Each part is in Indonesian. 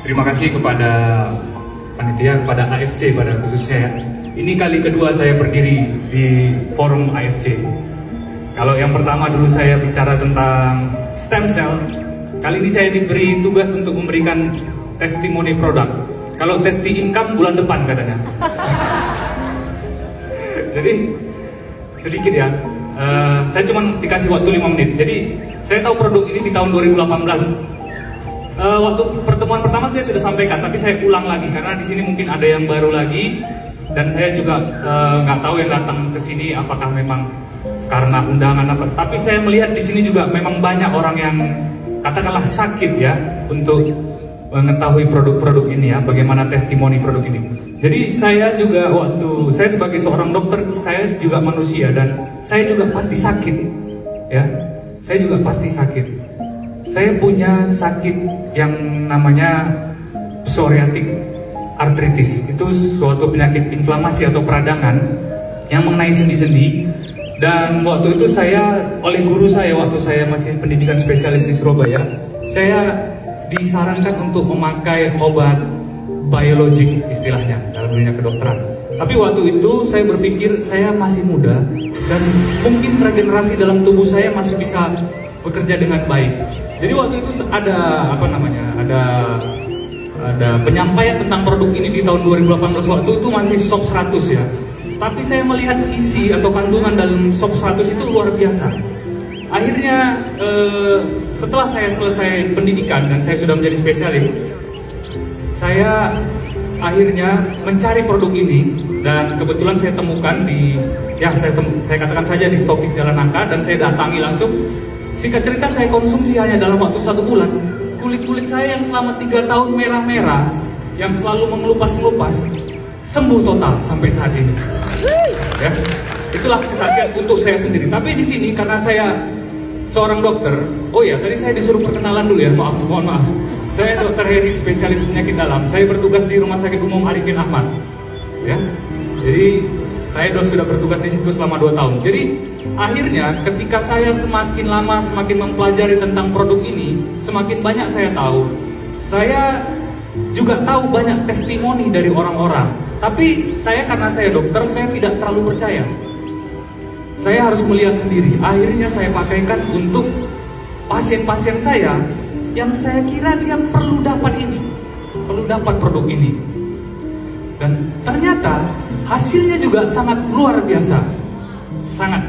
Terima kasih kepada panitia, kepada AFC pada khususnya ya. Ini kali kedua saya berdiri di forum AFC. Kalau yang pertama dulu saya bicara tentang stem cell, kali ini saya diberi tugas untuk memberikan testimoni produk. Kalau testi income bulan depan katanya. Jadi sedikit ya, saya cuma dikasih waktu 5 menit. Jadi saya tahu produk ini di tahun 2018. Waktu pertemuan pertama saya sudah sampaikan, tapi saya ulang lagi karena di sini mungkin ada yang baru lagi dan saya juga nggak tahu yang datang ke sini apakah memang karena undangan apa. Tapi saya melihat di sini juga memang banyak orang yang katakanlah sakit ya untuk mengetahui produk-produk ini ya, bagaimana testimoni produk ini. Jadi saya juga waktu saya sebagai seorang dokter, saya juga manusia dan saya juga pasti sakit ya. Saya juga pasti sakit. Saya punya sakit yang namanya psoriatic arthritis. Itu suatu penyakit inflamasi atau peradangan yang mengenai sendi-sendi. Dan waktu itu saya, oleh guru saya waktu saya masih pendidikan spesialis di Surabaya, saya disarankan untuk memakai obat biologik istilahnya dalam dunia kedokteran. Tapi waktu itu saya berpikir saya masih muda dan mungkin regenerasi dalam tubuh saya masih bisa bekerja dengan baik. Jadi waktu itu ada ada penyampaian tentang produk ini di tahun 2018. Waktu itu masih SOP 100 ya. Tapi saya melihat isi atau kandungan dalam SOP 100 itu luar biasa. Akhirnya setelah saya selesai pendidikan dan saya sudah menjadi spesialis, saya akhirnya mencari produk ini dan kebetulan saya temukan di saya katakan saja di Stokis Jalan Nangka dan saya datangi langsung. Singkat cerita saya konsumsi hanya dalam waktu 1 bulan. Kulit-kulit saya yang selama 3 tahun merah-merah, yang selalu mengelupas-ngelupas, sembuh total sampai saat ini. Ya, itulah kesaksian untuk saya sendiri. Tapi di sini karena saya seorang dokter, oh ya tadi saya disuruh perkenalan dulu ya, mohon maaf. Saya Dr. Heri, spesialis penyakit dalam. Saya bertugas di Rumah Sakit Umum Arifin Ahmad. Ya, jadi saya sudah bertugas di situ selama 2 tahun. Jadi akhirnya ketika saya semakin lama semakin mempelajari tentang produk ini, semakin banyak saya tahu. Saya juga tahu banyak testimoni dari orang-orang. Tapi karena saya dokter, saya tidak terlalu percaya. Saya harus melihat sendiri. Akhirnya saya pakaikan untuk pasien-pasien saya yang saya kira dia perlu dapat ini, perlu dapat produk ini. Dan ternyata hasilnya juga sangat luar biasa. Sangat.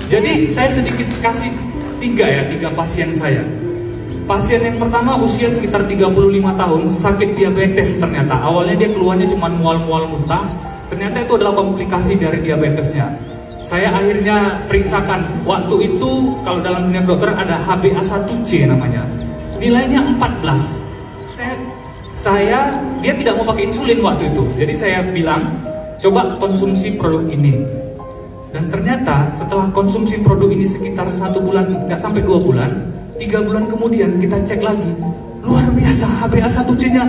Jadi saya sedikit kasih 3 pasien saya. Pasien yang pertama usia sekitar 35 tahun, sakit diabetes ternyata. Awalnya dia keluarnya cuma mual-mual muntah. Ternyata itu adalah komplikasi dari diabetesnya. Saya akhirnya periksakan. Waktu itu kalau dalam dunia dokter ada HbA1c namanya. Nilainya 14. Dia tidak mau pakai insulin waktu itu. Jadi saya bilang, coba konsumsi produk ini. Dan ternyata setelah konsumsi produk ini sekitar 1 bulan, nggak sampai 2 bulan, 3 bulan kemudian kita cek lagi, luar biasa HbA1c-nya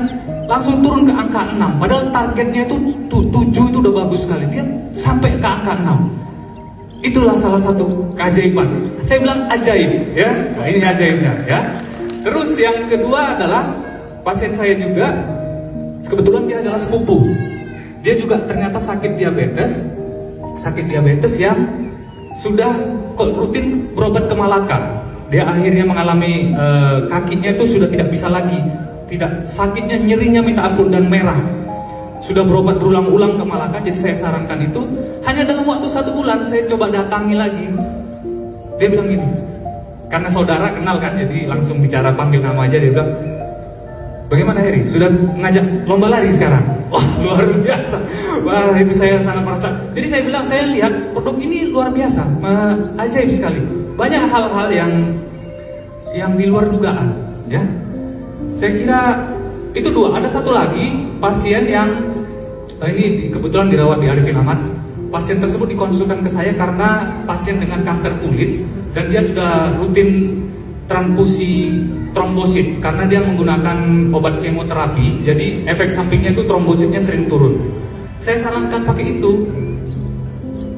langsung turun ke angka 6. Padahal targetnya itu 7 itu udah bagus sekali, dia sampai ke angka 6. Itulah salah satu keajaiban. Saya bilang ajaib ya, nah, ini ajaibnya ya. Terus yang kedua adalah pasien saya juga, kebetulan dia adalah sepupu. Dia juga ternyata sakit diabetes yang sudah rutin berobat ke Malaka. Dia akhirnya mengalami kakinya itu sudah tidak bisa lagi, sakitnya, nyerinya minta ampun dan merah. Sudah berobat berulang-ulang ke Malaka. Jadi saya sarankan itu hanya dalam waktu 1 bulan. Saya coba datangi lagi. Dia bilang gini, karena saudara kenal kan, jadi langsung bicara, panggil nama aja. Dia bilang, bagaimana Heri? Sudah ngajak lomba lari sekarang? Wah, luar biasa. Wah, itu saya sangat merasa. Jadi saya bilang, saya lihat produk ini luar biasa, ajaib sekali. Banyak hal-hal yang di luar dugaan, ya. Saya kira itu 2. Ada satu lagi pasien yang ini kebetulan dirawat di Arifin Ahmad. Pasien tersebut dikonsulkan ke saya karena pasien dengan kanker kulit dan dia sudah rutin transfusi trombosit karena dia menggunakan obat kemoterapi. Jadi efek sampingnya itu trombositnya sering turun. Saya sarankan pakai itu.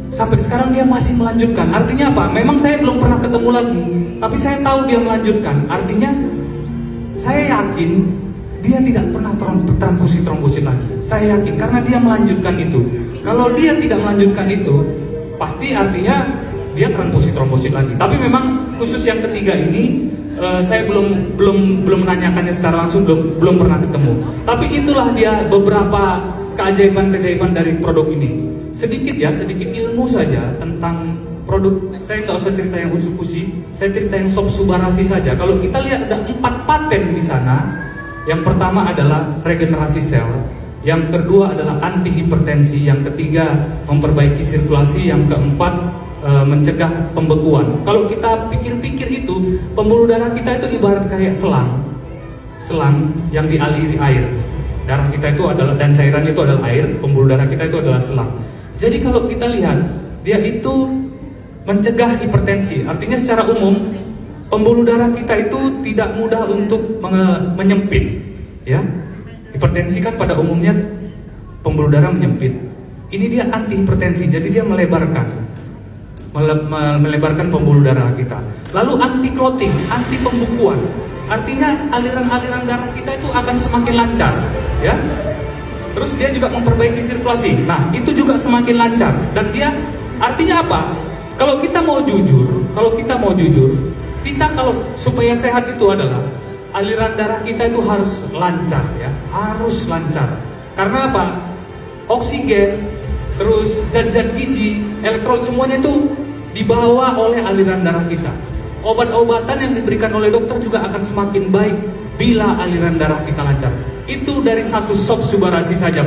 Sampai sekarang dia masih melanjutkan. Artinya apa? Memang saya belum pernah ketemu lagi, tapi saya tahu dia melanjutkan. Artinya saya yakin dia tidak pernah transfusi trombosit lagi. Saya yakin karena dia melanjutkan itu. Kalau dia tidak melanjutkan itu, pasti artinya dia transfusi trombosit lagi. Tapi memang khusus yang ketiga ini saya belum menanyakannya secara langsung, belum pernah ketemu. Tapi itulah dia beberapa keajaiban-keajaiban dari produk ini. Sedikit ilmu saja tentang produk. Saya nggak usah cerita yang Utsukushi, saya cerita yang Sob Subarasi saja. Kalau kita lihat ada 4 paten di sana. Yang pertama adalah regenerasi sel, yang kedua adalah anti hipertensi, yang ketiga memperbaiki sirkulasi, yang keempat mencegah pembekuan. Kalau kita pikir-pikir itu, pembuluh darah kita itu ibarat kayak selang yang dialiri air. Darah kita itu adalah, dan cairan itu adalah air, pembuluh darah kita itu adalah selang. Jadi kalau kita lihat, dia itu mencegah hipertensi. Artinya secara umum, pembuluh darah kita itu tidak mudah untuk menyempit, ya. Hipertensi kan pada umumnya pembuluh darah menyempit. Ini dia anti hipertensi, jadi dia melebarkan pembuluh darah kita. Lalu anti clotting, anti pembukuan. Artinya aliran-aliran darah kita itu akan semakin lancar, ya. Terus dia juga memperbaiki sirkulasi. Nah, itu juga semakin lancar. Dan dia artinya apa? Kalau kita mau jujur, kita kalau supaya sehat itu adalah aliran darah kita itu harus lancar, ya, harus lancar. Karena apa? Oksigen, terus zat-zat gizi, elektrolit semuanya itu dibawa oleh aliran darah kita. Obat-obatan yang diberikan oleh dokter juga akan semakin baik bila aliran darah kita lancar. Itu dari satu Sob Subarasi saja.